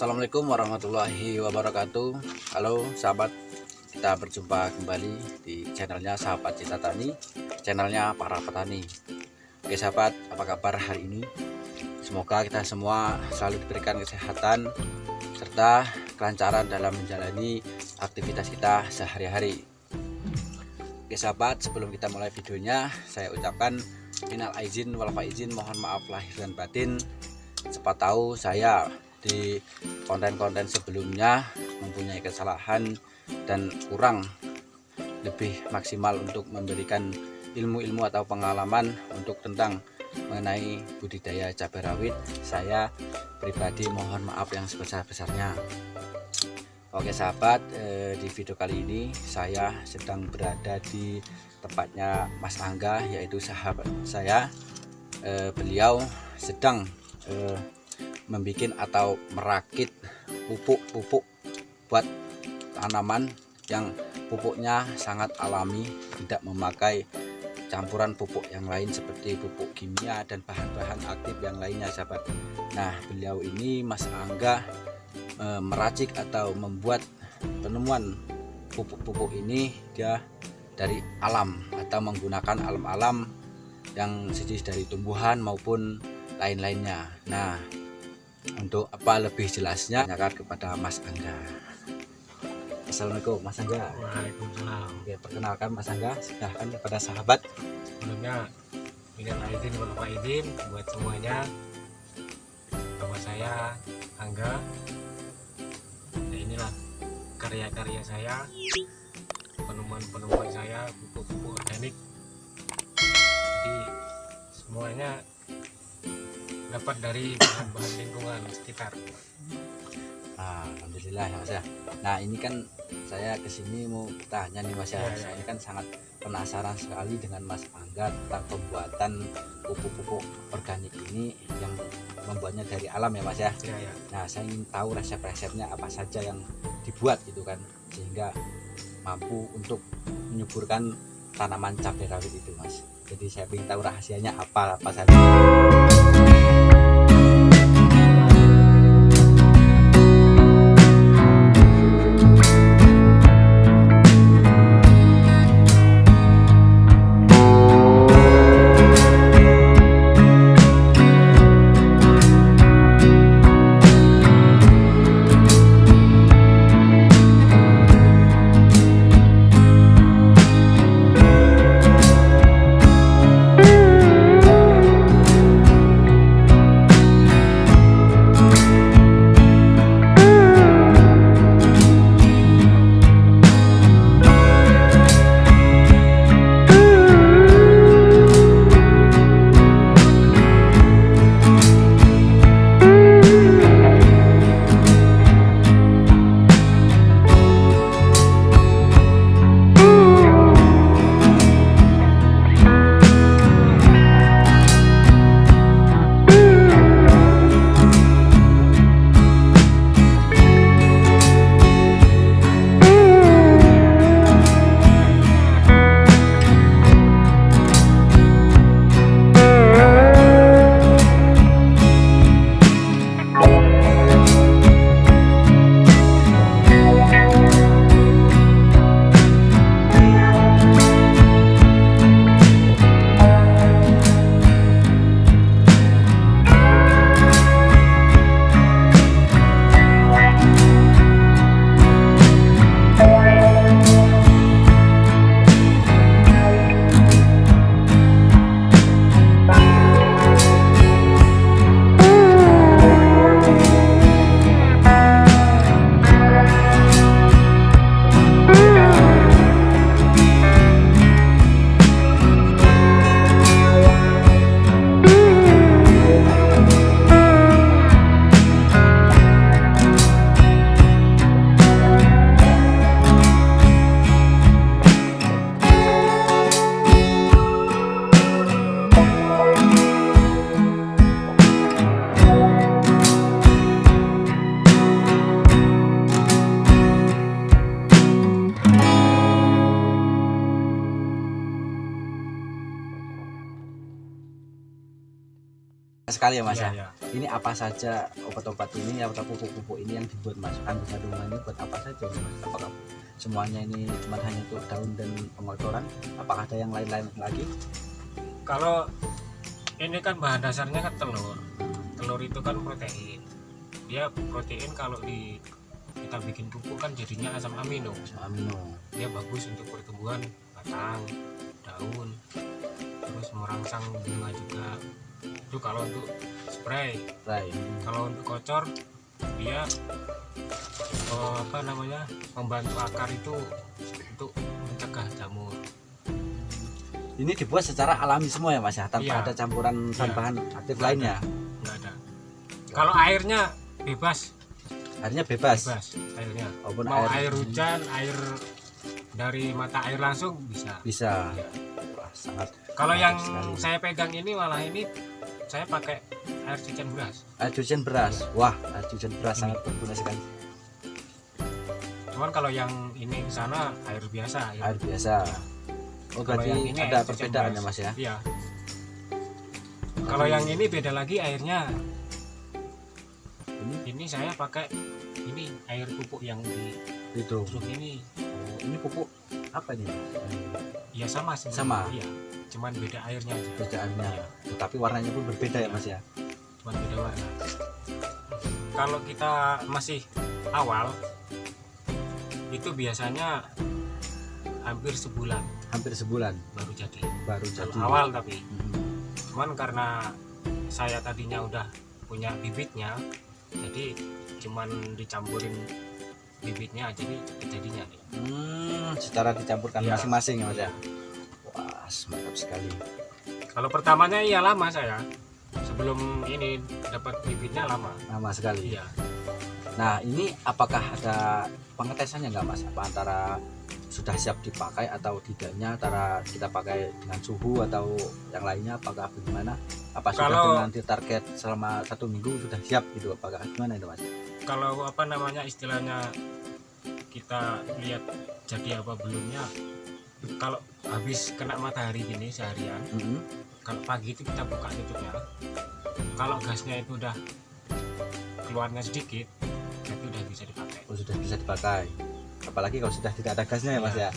Assalamualaikum warahmatullahi wabarakatuh. Halo sahabat, kita berjumpa kembali di channelnya Sahabat Cinta Tani, channelnya para petani. Oke sahabat, apa kabar hari ini? Semoga kita semua selalu diberikan kesehatan serta kelancaran dalam menjalani aktivitas kita sehari-hari. Oke sahabat, sebelum kita mulai videonya, saya ucapkan minal aizin wal faizin, mohon maaf lahir dan batin. Siapa tahu saya di konten-konten sebelumnya mempunyai kesalahan dan kurang lebih maksimal untuk memberikan ilmu-ilmu atau pengalaman untuk tentang mengenai budidaya cabai rawit. Saya pribadi mohon maaf yang sebesar-besarnya. Oke sahabat, di video kali ini saya sedang berada di tempatnya Mas Angga, yaitu sahabat saya. Beliau sedang membuat atau merakit pupuk-pupuk buat tanaman yang pupuknya sangat alami, tidak memakai campuran pupuk yang lain seperti pupuk kimia dan bahan-bahan aktif yang lainnya sahabat. Nah, beliau ini Mas Angga meracik atau membuat penemuan pupuk-pupuk ini dia dari alam atau menggunakan alam-alam yang sejenis dari tumbuhan maupun lain-lainnya. Nah, untuk apa lebih jelasnya tanyakan kepada Mas Angga. Assalamualaikum Mas Angga. Waalaikumsalam. Oke, perkenalkan Mas Angga, silahkan kepada sahabat. Sebelumnya minal aidin wal faizin buat semuanya. Nama saya Angga. Nah, inilah karya-karya saya, penemuan-penemuan saya, pupuk-pupuk organik. Jadi semuanya dapat dari bahan-bahan lingkungan sekitar. Alhamdulillah ya Mas ya. Nah, ini kan saya kesini mau tanya nih Mas ya. Saya kan sangat penasaran sekali dengan Mas Angga tentang pembuatan pupuk-pupuk organik ini yang membuatnya dari alam ya Mas ya. Ya. Nah, saya ingin tahu resep-resepnya apa saja yang dibuat gitu kan, sehingga mampu untuk menyuburkan tanaman cabai rawit itu Mas. Jadi saya ingin tahu rahasianya apa saja. sekali ya Mas Iya, ya. iya. Ini apa saja obat-obat ini atau pupuk-pupuk ini yang dibuat Mas? Kandungannya buat apa saja Mas? Apakah semuanya ini cuma hanya untuk daun dan pengotoran? Apakah ada yang lain-lain lagi? Kalau ini kan bahan dasarnya kan telur. Telur itu kan protein. Dia protein kalau kita bikin pupuk kan jadinya asam amino. Amino. Dia bagus untuk pertumbuhan batang, daun, terus merangsang bunga juga. Itu kalau untuk spray. Right. Kalau untuk kocor dia membantu akar itu untuk mencegah jamur. Ini dibuat secara alami semua ya Mas ya, tanpa Iya. ada campuran Iya. bahan-bahan aktif Nggak lainnya. Nggak ada. Kalau airnya bebas Akhirnya bebas. airnya. Walaupun Mau air hujan, air dari mata air langsung bisa. bisa. Iya. Wah, sangat. Kalau yang sekali. saya pegang ini malah ini saya pakai air cucian beras. Air cucian beras. Wah, air cucian beras Ini. sangat berguna sekali. Cuman kalau yang ini ke sana air biasa. Air biasa. Iya. Oh, Kalau berarti yang ini ada air cucian perbedaan ya beras. Mas ya. Iya. Kalau yang ini beda lagi airnya. Ini saya pakai ini air pupuk yang di Itu. truk ini. Oh, ini pupuk apa nih? Ya sama sebenarnya. Sama? Iya. Cuman beda airnya aja. Perbedaannya. Iya. Tetapi warnanya pun berbeda ya Mas ya. Cuman beda warna. Kalau kita masih awal itu biasanya hampir sebulan Hampir sebulan baru jadi. baru Kalau jadi. awal tapi Mhm. cuman karena saya tadinya udah punya bibitnya, jadi cuman dicampurin bibitnya jadi jadinya. Secara dicampurkan Iya. masing-masing ya Mas ya. Wah, mantap sekali. Kalau pertamanya iya lama saya sebelum ini dapat bibitnya lama. Lama sekali. Iya. Nah, ini apakah ada pengetesannya nggak Mas? Apa antara sudah siap dipakai atau tidaknya, antara kita pakai dengan suhu atau yang lainnya, apakah bagaimana? Apa sudah Kalau- dengan target selama 1 minggu sudah siap gitu? Apakah gimana itu Mas? Kalau istilahnya kita lihat jadi apa belumnya, kalau habis kena matahari gini seharian, Mhm. kalau pagi itu kita buka tutupnya, kalau gasnya itu udah keluarnya sedikit, itu udah bisa dipakai. Oh, sudah bisa dipakai. Apalagi kalau sudah tidak ada gasnya ya Mas ya.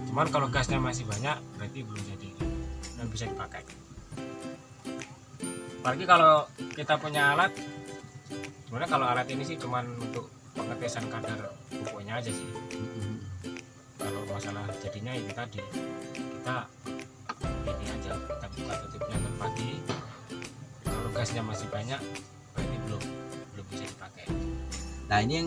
Cuman kalau gasnya masih banyak berarti belum jadi, dan bisa dipakai. Apalagi kalau kita punya alat, sebenarnya kalau alat ini sih cuman untuk pengetesan kadar pupuknya aja sih. Mhm. Kalau masalah jadinya itu tadi kita ini aja, kita buka tutupnya kan pagi. Kalau gasnya masih banyak berarti belum bisa dipakai. Nah, ini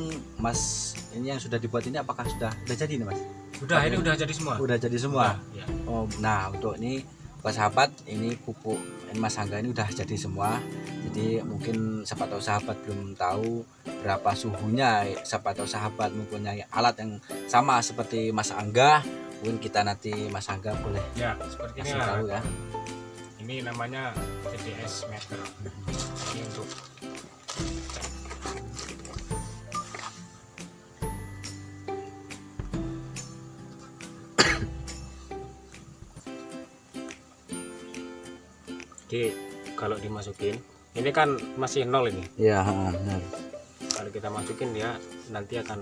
yang sudah dibuat ini apakah sudah jadi nih Mas? Udah, ini udah jadi semua. Udah jadi semua. Ya. Oh, nah untuk ini Pak sahabat, ini pupuk Mas Angga ini udah jadi semua. Jadi mungkin siapa tahu sahabat belum tahu berapa suhunya, siapa tahu sahabat mempunyai alat yang sama seperti Mas Angga, mungkin kita nanti Mas Angga boleh Ya, seperti ini kasih lah. tahu ya. Ini namanya TDS meter. Ini untuk jadi kalau dimasukin, ini kan masih nol ini. Iya, benar. Kalau kita masukin dia nanti akan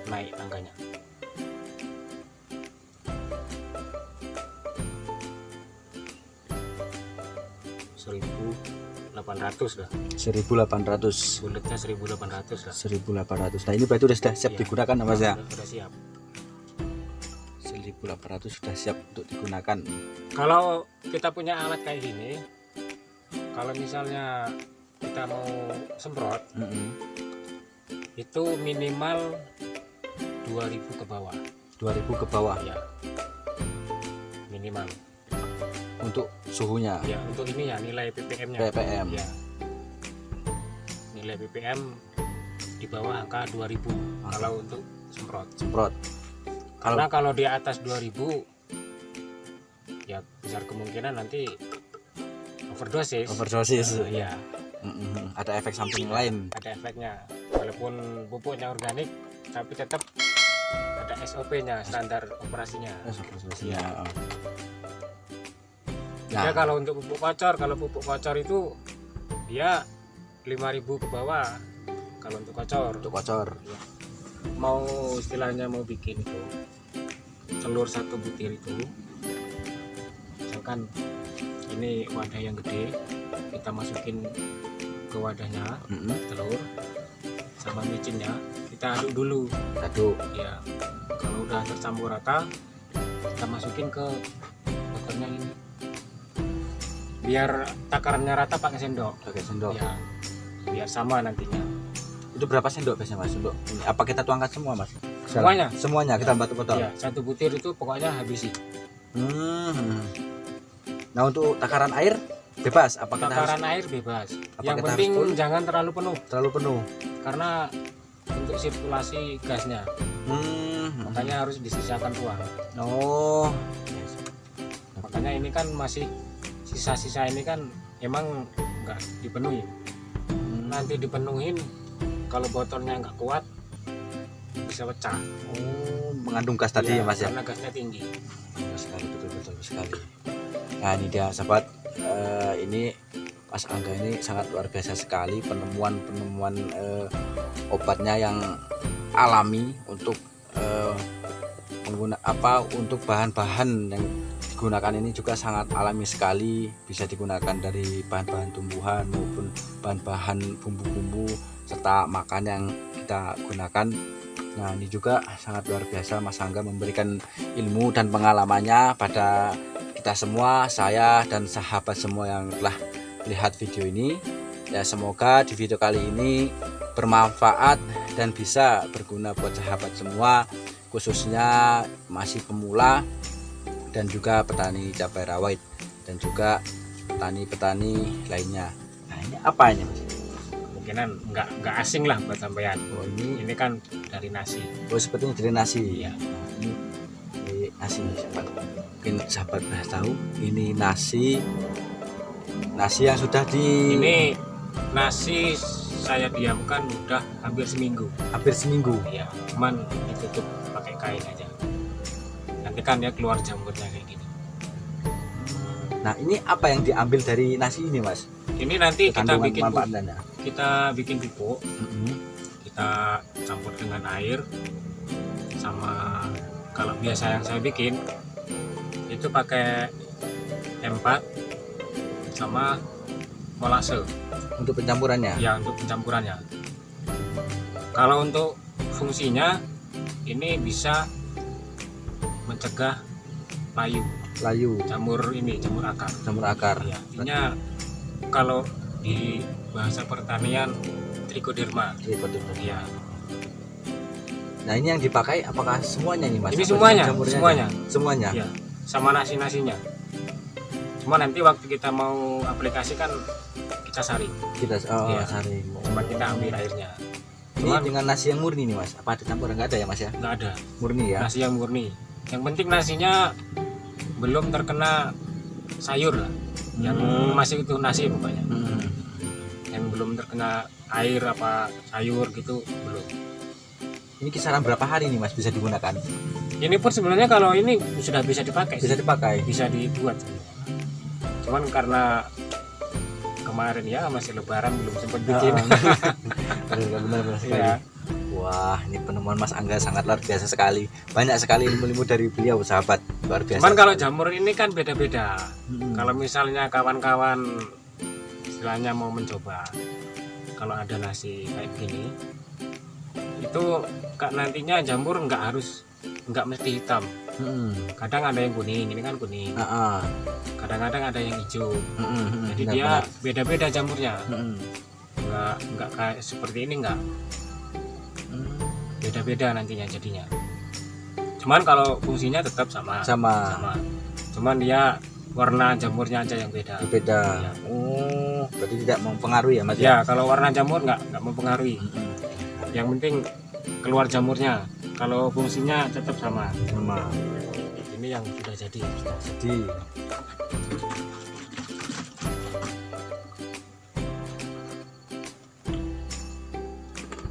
naik angkanya. Rp1.800 lah. 1.800. Bulatnya 1.800 lah. 1.800. Nah, ini berarti udah siap Iya. digunakan ya Mas ya. Udah siap. 1.800 sudah siap untuk digunakan. Kalau kita punya alat kayak gini, kalau misalnya kita mau semprot, Mhm. itu minimal 2.000 ke bawah. 2.000 ke bawah Ya, minimal. untuk suhunya. Ya, untuk ini ya nilai ppm-nya. ppm. Ya. Nilai ppm di bawah angka 2.000 kalau untuk semprot. Semprot. Karena kalau di atas 2.000 ya besar kemungkinan nanti overdosis. Overdosis. Ya, Mhm. Ada efek samping lain. ada efeknya. Walaupun pupuknya organik, tapi tetap ada SOP-nya, standar operasinya. Overdosisnya. Ya kalau untuk pupuk kocor itu dia 5.000 ke bawah kalau untuk kocor. Untuk kocor. Ya. Mau istilahnya mau bikin itu telur 1 butir itu, misalkan ini wadah yang gede, kita masukin ke wadahnya telur sama micinnya, kita aduk dulu. Aduk. Ya, kalau udah tercampur rata, kita masukin ke bokornya ini. Biar takarannya rata pakai sendok. Pakai sendok. Ya, biar sama nantinya. Itu berapa sendok biasanya Mas untuk ini? Apa kita tuangkan semua Mas? Semuanya. Semuanya kita batu-batu. Ya, 1 butir itu pokoknya habisi. Nah untuk takaran air bebas. Apa kita Takaran air bebas. Yang kita penting harus full? jangan terlalu penuh, terlalu penuh? karena untuk sirkulasi gasnya. Makanya harus disisakan ruang. Oh. Makanya ini kan masih sisa-sisa ini kan emang nggak dipenuhi. Nanti dipenuhin, kalau botolnya nggak kuat bisa pecah. Oh, mengandung gas tadi ya Mas ya. Karena gasnya tinggi. Betul sekali, betul sekali. Nah ini dia sahabat, ini Mas Angga ini sangat luar biasa sekali penemuan obatnya yang alami untuk untuk bahan-bahan yang digunakan ini juga sangat alami sekali, bisa digunakan dari bahan-bahan tumbuhan maupun bahan-bahan bumbu-bumbu serta makan yang kita gunakan. Nah ini juga sangat luar biasa, Mas Angga memberikan ilmu dan pengalamannya pada kita semua, saya dan sahabat semua yang telah lihat video ini. Ya semoga di video kali ini bermanfaat dan bisa berguna buat sahabat semua, khususnya masih pemula dan juga petani cabai rawit dan juga petani-petani lainnya. Nah ini apa ini Mas? Kemungkinan nggak asing lah buat sampean. Oh Ini kan dari nasi. oh sepertinya dari nasi. Iya. Ini dari nasi sahabat. Mungkin sahabat sudah tahu ini nasi yang sudah Ini nasi saya diamkan udah hampir seminggu. hampir seminggu. Iya, cuman ditutup pakai kain aja. Nanti kan dia keluar jamurnya kayak gini. Nah ini apa yang diambil dari nasi ini Mas? Ini nanti kita Kandungan bikin manfaatnya. pupuk, kita campur dengan air sama, kalau biasa yang saya bikin itu pakai M4 sama molase. Untuk pencampurannya. Ya, untuk pencampurannya. Kalau untuk fungsinya ini bisa mencegah layu, jamur akar. Jamur akar. Ya, artinya kalau di bahasa pertanian trichoderma. Ya. Nah ini yang dipakai apakah semuanya nih Mas? Ini Apa semuanya. Semuanya. Ya, sama nasinya. Cuma nanti waktu kita mau aplikasikan kita saring. Kita Iya. saring. Cuma kita ambil airnya. Ini Cuman dengan nasi yang murni nih Mas? Apa ada campuran? Enggak ada ya Mas ya? nggak ada. Murni ya. Nasi yang murni. Yang penting nasinya belum terkena sayur lah. Yang masih itu nasi pokoknya. Yang belum terkena air apa sayur gitu belum. Ini kisaran berapa hari nih Mas bisa digunakan? Ini pun sebenarnya kalau ini sudah bisa dipakai. Bisa dipakai. Bisa dibuat. Cuman karena kemarin ya masih lebaran belum sempat bikin. Benar sekali. Ya. Wah, ini penemuan Mas Angga sangat luar biasa sekali. Banyak sekali ilmu-ilmu dari beliau, sahabat. Luar biasa. Cuman kalau jamur ini kan beda-beda. Kalau Kalau misalnya kawan-kawan istilahnya mau mencoba, kalau ada nasi kayak gini, itu nantinya jamur nggak mesti hitam. Kadang ada yang kuning, ini kan kuning. Kadang-kadang ada yang hijau. Jadi dia beda-beda jamurnya. Nggak kayak seperti ini, nggak. Beda-beda nantinya jadinya. Cuman kalau fungsinya tetap sama. Cuman dia warna jamurnya aja yang beda. Beda. Ya. Oh, berarti tidak mempengaruhi ya Mas? Ya, kalau warna jamur nggak mempengaruhi. Yang penting keluar jamurnya. Kalau fungsinya tetap sama. Ini yang sudah jadi.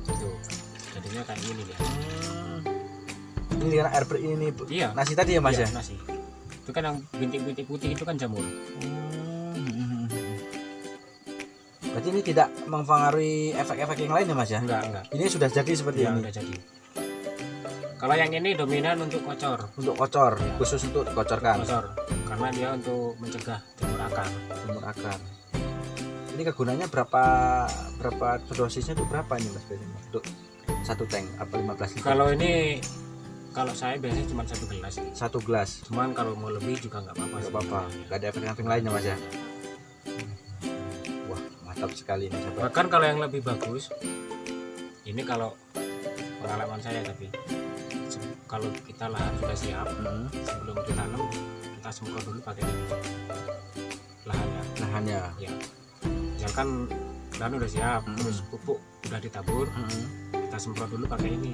Tuh, jadinya kayak gini ya. Ini karena air ini Bu. Iya. Nasi tadi ya Mas Iya, ya? nasi. Itu kan yang bintik-bintik putih itu kan jamur. Berarti ini tidak mempengaruhi efek-efek yang lain ya Mas ya? Enggak. Ini sudah jadi seperti Ya, ini. udah jadi. Kalau yang ini dominan untuk kocor. Untuk kocor, khusus untuk dikocorkan. Kocor. Karena dia untuk mencegah jamur akar. Jamur akar. Ini kegunaannya berapa dosisnya itu berapa ini Mas biasanya? Untuk satu tank apa 15 liter? Kalau saya biasanya cuma 1 gelas. Satu gelas. Cuman kalau mau lebih juga nggak apa-apa. Nggak apa-apa. Nggak ada efek samping lainnya Mas ya? Wah, mantap sekali ini sahabat. Bahkan kalau yang lebih bagus, ini kalau pengalaman saya tapi kalau kita lahan sudah siap, sebelum ditanam kita semprot dulu pakai ini Lahannya. ya. Misalkan lahan udah siap, terus pupuk udah ditabur, kita semprot dulu pakai ini.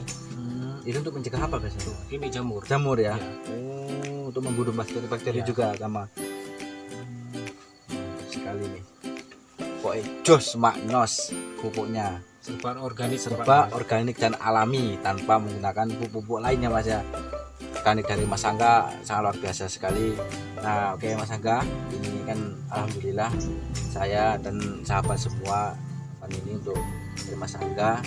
Itu untuk mencegah apa biasanya? Ini jamur. Jamur ya? Ya. Oh, untuk membunuh bakteri-bakteri Iya. juga sama. Mantap sekali nih. Pokoknya jos maknyos pupuknya. Serba organik, Serba organik dan alami tanpa menggunakan pupuk-pupuk lainnya Mas ya. Organik dari Mas Angga sangat luar biasa sekali. Nah, oke Mas Angga, ini kan alhamdulillah saya dan sahabat semua ini untuk dari Mas Angga.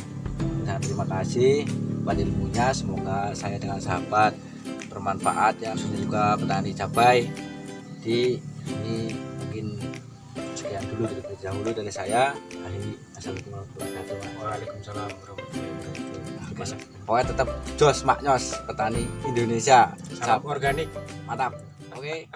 Sangat terima kasih buat ilmunya, semoga saya dengan sahabat bermanfaat yang sudah juga petani cabai. Di ini mungkin sekian dulu dari dahulu dari saya. Assalamualaikum warahmatullahi wabarakatuh. Waalaikumsalam warahmatullahi wabarakatuh. Pokoknya tetap jos maknyos petani Indonesia. Salam organik. Mantap. Oke.